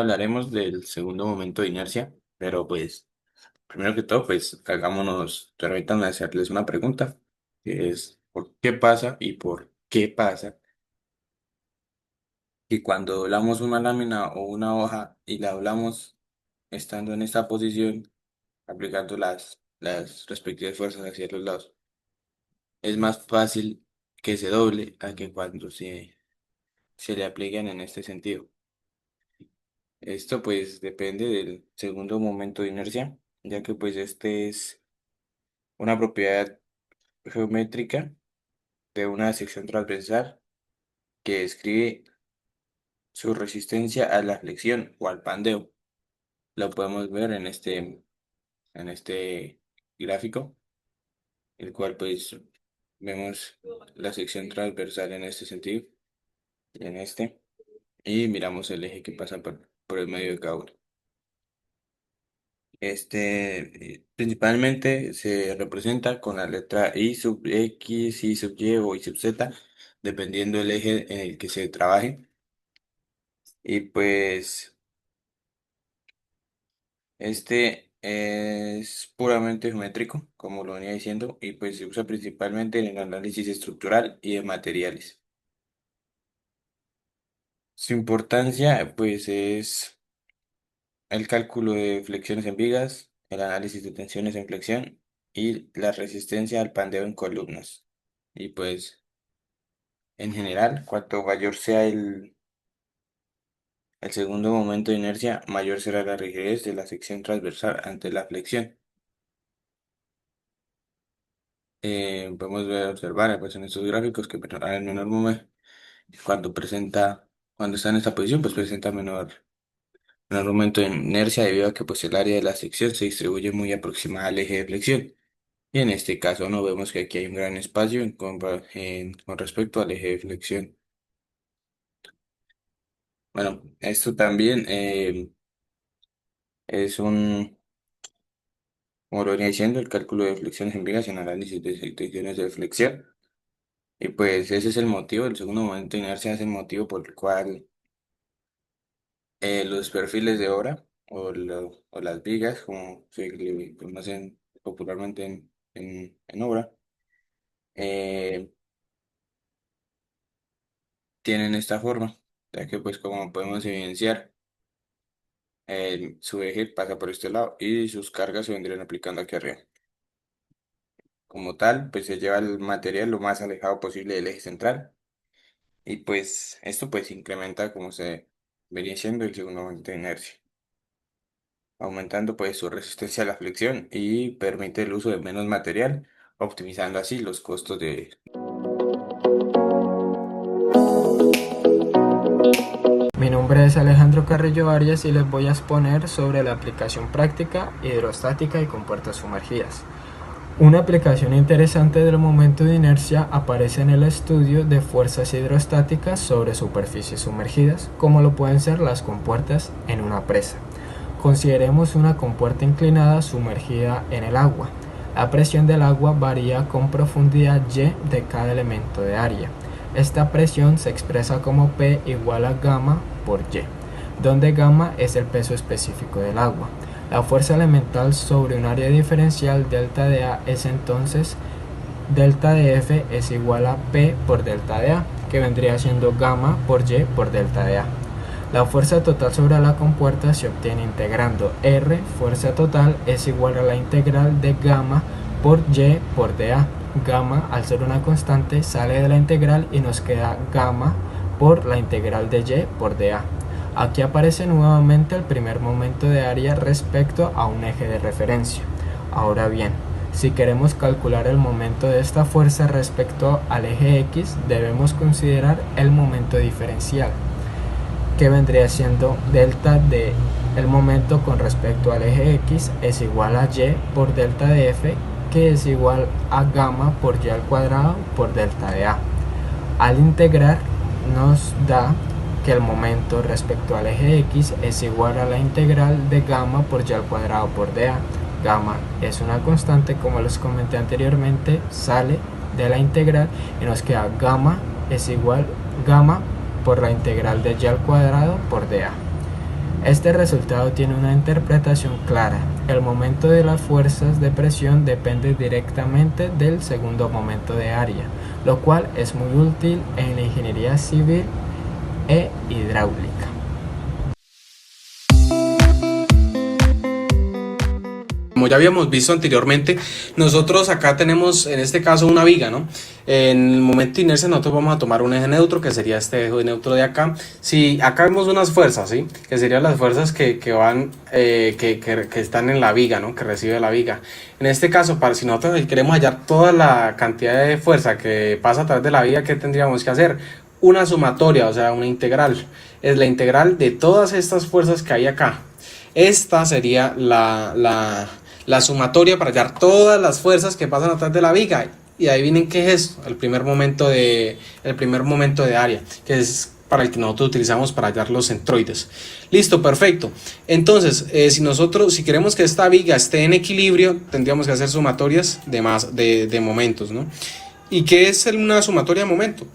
hablaremos del segundo momento de inercia, pero pues, primero que todo, pues, permítanme hacerles una pregunta, que es, ¿por qué pasa y por qué pasa que cuando doblamos una lámina o una hoja y la doblamos estando en esta posición, aplicando las respectivas fuerzas hacia los lados, es más fácil que se doble a que cuando se le apliquen en este sentido? Esto pues depende del segundo momento de inercia, ya que pues este es una propiedad geométrica de una sección transversal que describe su resistencia a la flexión o al pandeo. Lo podemos ver en este gráfico, el cual pues vemos la sección transversal en este sentido y en este, y miramos el eje que pasa por el medio de cada uno. Principalmente se representa con la letra I sub X, I sub Y o I sub Z, dependiendo del eje en el que se trabaje. Y pues este es puramente geométrico, como lo venía diciendo, y pues se usa principalmente en el análisis estructural y de materiales. Su importancia pues es el cálculo de flexiones en vigas, el análisis de tensiones en flexión y la resistencia al pandeo en columnas. Y pues en general, cuanto mayor sea el segundo momento de inercia, mayor será la rigidez de la sección transversal ante la flexión. Podemos observar pues, en estos gráficos que el menor momento, cuando está en esta posición, pues presenta menor momento de inercia debido a que pues, el área de la sección se distribuye muy aproximada al eje de flexión. Y en este caso no vemos que aquí hay un gran espacio con respecto al eje de flexión. Bueno, esto también es como lo venía diciendo, el cálculo de flexiones en vigas y el análisis de secciones de flexión. Y pues ese es el motivo, el segundo momento de inercia es el motivo por el cual los perfiles de obra o las vigas, como se le conocen popularmente en obra, eh, tienen esta forma, ya que pues como podemos evidenciar, su eje pasa por este lado y sus cargas se vendrían aplicando aquí arriba. Como tal, pues se lleva el material lo más alejado posible del eje central y pues esto pues incrementa como se venía siendo el segundo momento de inercia, aumentando pues su resistencia a la flexión y permite el uso de menos material, optimizando así los costos de... Mi nombre es Alejandro Carrillo Arias y les voy a exponer sobre la aplicación práctica hidrostática y compuertas sumergidas. Una aplicación interesante del momento de inercia aparece en el estudio de fuerzas hidrostáticas sobre superficies sumergidas, como lo pueden ser las compuertas en una presa. Consideremos una compuerta inclinada sumergida en el agua. La presión del agua varía con profundidad y de cada elemento de área. Esta presión se expresa como P igual a gamma por Y, donde gamma es el peso específico del agua. La fuerza elemental sobre un área diferencial delta de A es entonces delta de F es igual a P por delta de A, que vendría siendo gamma por Y por delta de A. La fuerza total sobre la compuerta se obtiene integrando R, fuerza total, es igual a la integral de gamma por Y por dA. Gamma, al ser una constante, sale de la integral y nos queda gamma por la integral de Y por dA. Aquí aparece nuevamente el primer momento de área respecto a un eje de referencia. Ahora bien, si queremos calcular el momento de esta fuerza respecto al eje X, debemos considerar el momento diferencial, que vendría siendo delta de el momento con respecto al eje X es igual a Y por delta de F, que es igual a gamma por Y al cuadrado por delta de A. Al integrar nos da que el momento respecto al eje X es igual a la integral de gamma por Y al cuadrado por dA. Gamma es una constante, como les comenté anteriormente, sale de la integral y nos queda gamma es igual gamma por la integral de Y al cuadrado por dA. Este resultado tiene una interpretación clara. El momento de las fuerzas de presión depende directamente del segundo momento de área, lo cual es muy útil en la ingeniería civil e hidráulica. Como ya habíamos visto anteriormente, nosotros acá tenemos en este caso una viga, ¿no? En el momento de inercia nosotros vamos a tomar un eje neutro, que sería este eje neutro de acá. Si acá vemos unas fuerzas, ¿sí? Que serían las fuerzas que van, que están en la viga, ¿no? Que recibe la viga. En este caso, si nosotros queremos hallar toda la cantidad de fuerza que pasa a través de la viga, ¿qué tendríamos que hacer? Una sumatoria, o sea, una integral. Es la integral de todas estas fuerzas que hay acá. Esta sería la sumatoria para hallar todas las fuerzas que pasan atrás de la viga. Y adivinen qué es eso, el primer momento de área, que es para el que nosotros utilizamos para hallar los centroides. Listo, perfecto. Entonces, si queremos que esta viga esté en equilibrio, tendríamos que hacer sumatorias de momentos, ¿no? ¿Y qué es una sumatoria de momento?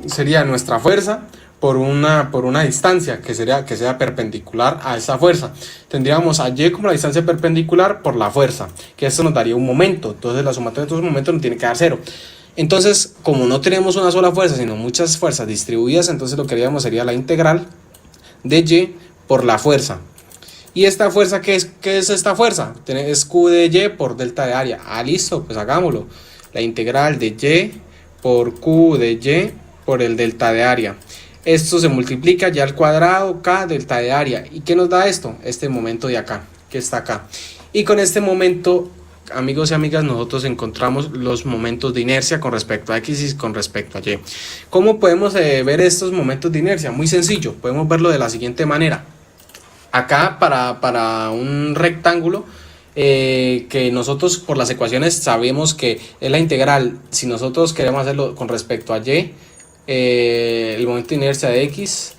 Sería nuestra fuerza por una distancia que sea perpendicular a esa fuerza. Tendríamos a y como la distancia perpendicular por la fuerza, que esto nos daría un momento. Entonces la sumatoria de todos los momentos nos tiene que dar cero. Entonces, como no tenemos una sola fuerza, sino muchas fuerzas distribuidas, entonces lo que haríamos sería la integral de y por la fuerza. ¿Y esta fuerza qué es esta fuerza? Es Q de y por delta de área. Ah, listo, pues hagámoslo. La integral de y por Q de y por el delta de área. Esto se multiplica ya al cuadrado K delta de área. ¿Y qué nos da esto? Este momento de acá, que está acá. Y con este momento, amigos y amigas, nosotros encontramos los momentos de inercia con respecto a X y con respecto a Y. ¿Cómo podemos ver estos momentos de inercia? Muy sencillo, podemos verlo de la siguiente manera. Acá para un rectángulo, que nosotros por las ecuaciones sabemos que es la integral. Si nosotros queremos hacerlo con respecto a Y, el momento de inercia de X,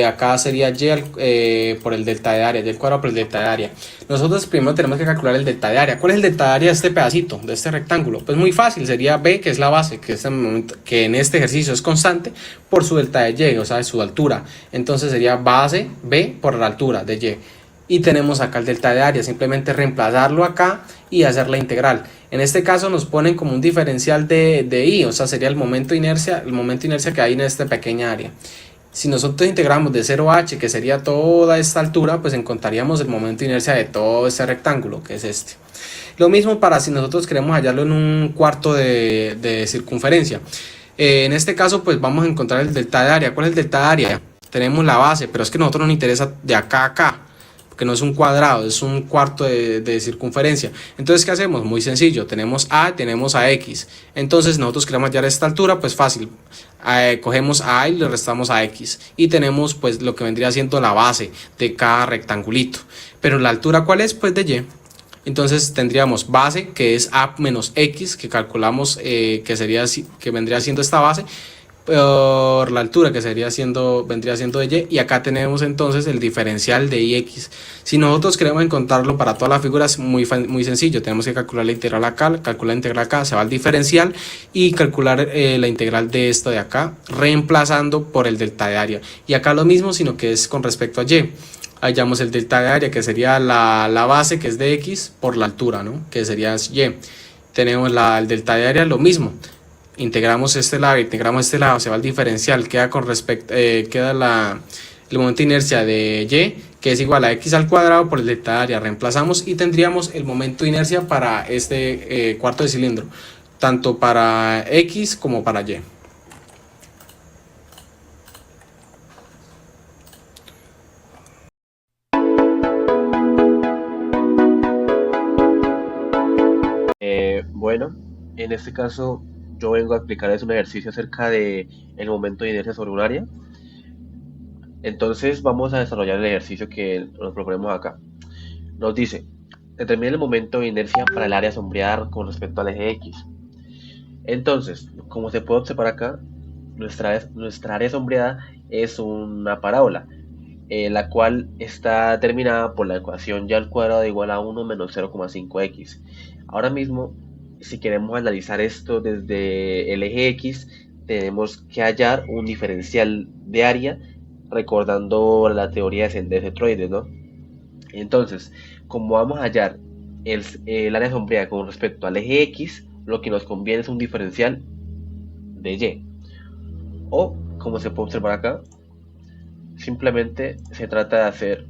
acá sería Y por el delta de área, Y al cuadrado por el delta de área. Nosotros primero tenemos que calcular el delta de área. ¿Cuál es el delta de área de este pedacito, de este rectángulo? Pues muy fácil, sería B, que es la base, que en este ejercicio es constante, por su delta de Y, o sea, su altura. Entonces sería base B por la altura de Y. Y tenemos acá el delta de área, simplemente reemplazarlo acá y hacer la integral. En este caso nos ponen como un diferencial de I, o sea, sería el momento de inercia que hay en esta pequeña área. Si nosotros integramos de 0h, que sería toda esta altura, pues encontraríamos el momento de inercia de todo este rectángulo, que es este. Lo mismo para si nosotros queremos hallarlo en un cuarto de circunferencia. En este caso, pues vamos a encontrar el delta de área. ¿Cuál es el delta de área? Tenemos la base, pero es que a nosotros nos interesa de acá a acá, que no es un cuadrado, es un cuarto de circunferencia. Entonces, ¿qué hacemos? Muy sencillo, tenemos A, tenemos a X. Entonces, nosotros queremos hallar esta altura, pues fácil. Cogemos a y le restamos a X. Y tenemos pues lo que vendría siendo la base de cada rectangulito. Pero la altura, ¿cuál es? Pues de Y. Entonces tendríamos base, que es A menos X, que calculamos que vendría siendo esta base, por la altura que vendría siendo de Y, y acá tenemos entonces el diferencial de IX. Si nosotros queremos encontrarlo para todas las figuras, muy sencillo, tenemos que calcular la integral acá, se va al diferencial y calcular la integral de esto de acá, reemplazando por el delta de área. Y acá lo mismo, sino que es con respecto a Y. Hallamos el delta de área, que sería la base, que es de X, por la altura, ¿no? Que sería Y. Tenemos el delta de área, lo mismo. Integramos este lado, se va al diferencial, queda el momento de inercia de Y, que es igual a X al cuadrado por el delta de área. Reemplazamos y tendríamos el momento de inercia para este cuarto de cilindro, tanto para X como para Y. Bueno, en este caso yo vengo a explicarles un ejercicio acerca de el momento de inercia sobre un área. Entonces vamos a desarrollar el ejercicio que nos proponemos acá. Nos dice, determine el momento de inercia para el área sombreada con respecto al eje X. Entonces, como se puede observar acá, nuestra área sombreada es una parábola, la cual está determinada por la ecuación y al cuadrado igual a 1 menos 0,5x. Ahora mismo, si queremos analizar esto desde el eje X, tenemos que hallar un diferencial de área recordando la teoría de centroides, ¿no? Entonces, como vamos a hallar el área sombreada con respecto al eje X, lo que nos conviene es un diferencial de Y. O, como se puede observar acá, simplemente se trata de hacer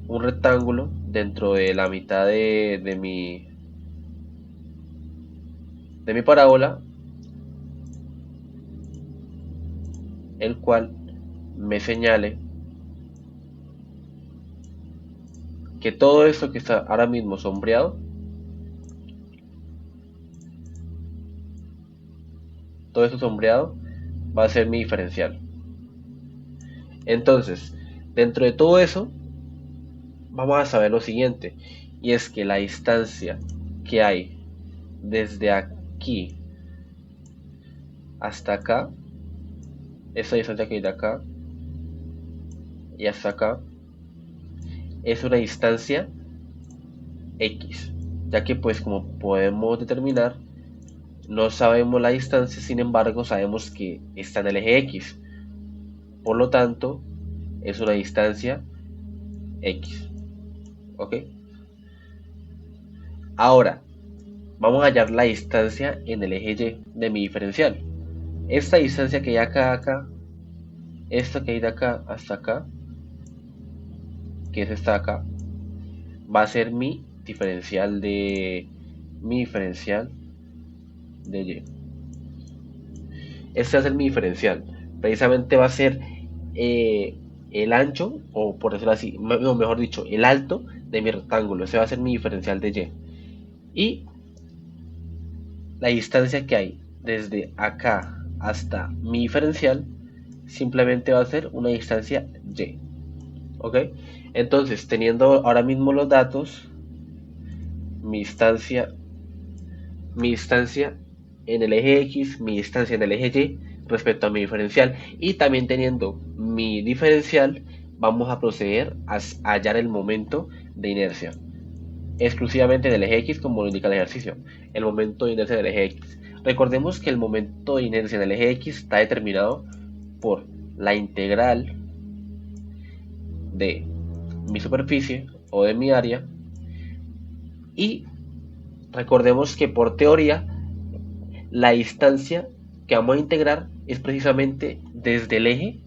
un rectángulo dentro de la mitad de mi parábola, el cual me señale que todo esto que está ahora mismo sombreado, todo esto sombreado va a ser mi diferencial. Entonces, dentro de todo eso, vamos a saber lo siguiente, y es que la distancia que hay desde aquí hasta acá, esa distancia que hay de acá y hasta acá, es una distancia X, ya que pues como podemos determinar, no sabemos la distancia, sin embargo sabemos que está en el eje X, por lo tanto es una distancia X, ¿ok? Ahora, vamos a hallar la distancia en el eje Y de mi diferencial. Esta distancia que hay acá, esta que hay de acá hasta acá, que es esta de acá, va a ser mi diferencial de Y. Este va a ser mi diferencial. Precisamente va a ser el ancho, o por decirlo así, no, mejor dicho, el alto de mi rectángulo. Ese va a ser mi diferencial de Y. Y la distancia que hay desde acá hasta mi diferencial simplemente va a ser una distancia Y. ¿Ok? Entonces, teniendo ahora mismo los datos, mi distancia en el eje X, mi distancia en el eje Y respecto a mi diferencial, y también teniendo mi diferencial, vamos a proceder a hallar el momento de inercia exclusivamente en el eje X, como lo indica el ejercicio. El momento de inercia del eje X. Recordemos que el momento de inercia en el eje X está determinado por la integral de mi superficie o de mi área, y recordemos que por teoría la distancia que vamos a integrar es precisamente desde el eje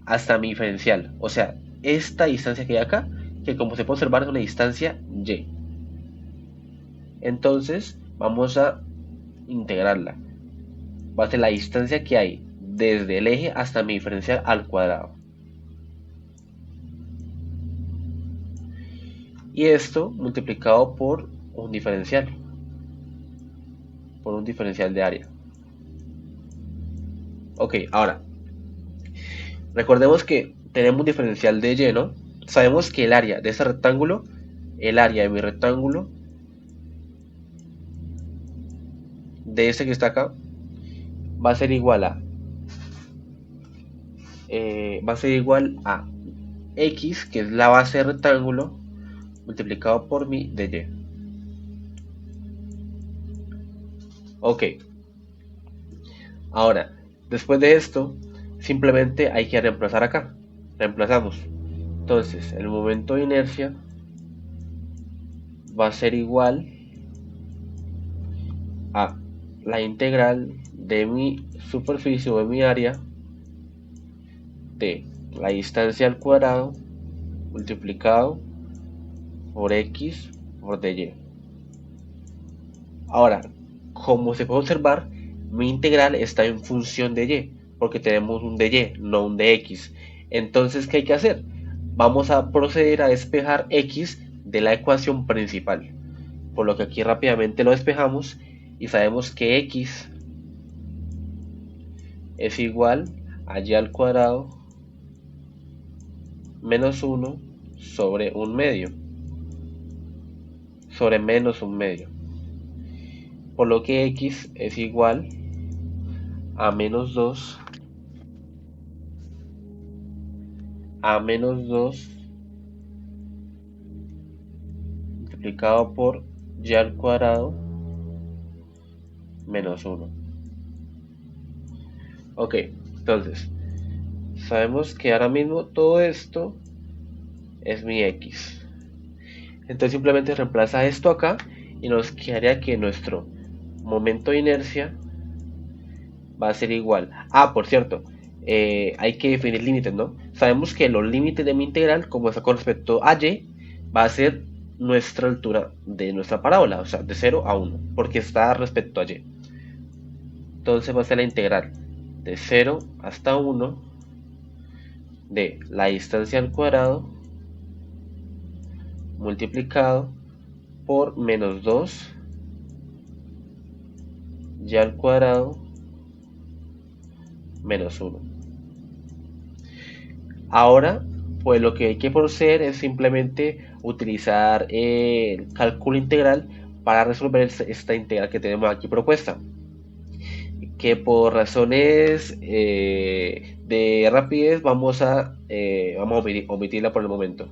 hasta mi diferencial, o sea, esta distancia que hay acá, que como se puede observar es una distancia Y. Entonces vamos a integrarla. Va a ser la distancia que hay desde el eje hasta mi diferencial al cuadrado. Y esto multiplicado por un diferencial de área. Ok, ahora, recordemos que tenemos un diferencial de Y, ¿no? Sabemos que el área de este rectángulo, el área de mi rectángulo, de este que está acá, va a ser igual a X, que es la base del rectángulo, multiplicado por mi de Y. Ok, ahora, después de esto, simplemente hay que reemplazar acá. Reemplazamos. Entonces, el momento de inercia va a ser igual a la integral de mi superficie o de mi área de la distancia al cuadrado multiplicado por X por dy. Ahora, como se puede observar, mi integral está en función de y, porque tenemos un dy, no un dx. Entonces, ¿qué hay que hacer? Vamos a proceder a despejar x de la ecuación principal, por lo que aquí rápidamente lo despejamos y sabemos que x es igual a y al cuadrado menos 1 sobre un medio, sobre menos un medio, por lo que x es igual a menos 2 multiplicado por y al cuadrado menos 1. Ok, entonces, Sabemos que ahora mismo todo esto es mi x. Entonces simplemente reemplaza esto acá y nos quedaría que nuestro momento de inercia va a ser igual. Ah, por cierto, hay que definir límites, ¿no? Sabemos que los límites de mi integral, como está con respecto a y, va a ser nuestra altura de nuestra parábola, o sea, de 0 a 1, porque está respecto a y. Entonces va a ser la integral de 0 hasta 1 de la distancia al cuadrado multiplicado por menos 2 y al cuadrado menos 1. Ahora, pues lo que hay que proceder es simplemente utilizar el cálculo integral para resolver esta integral que tenemos aquí propuesta, que por razones de rapidez vamos a omitirla por el momento.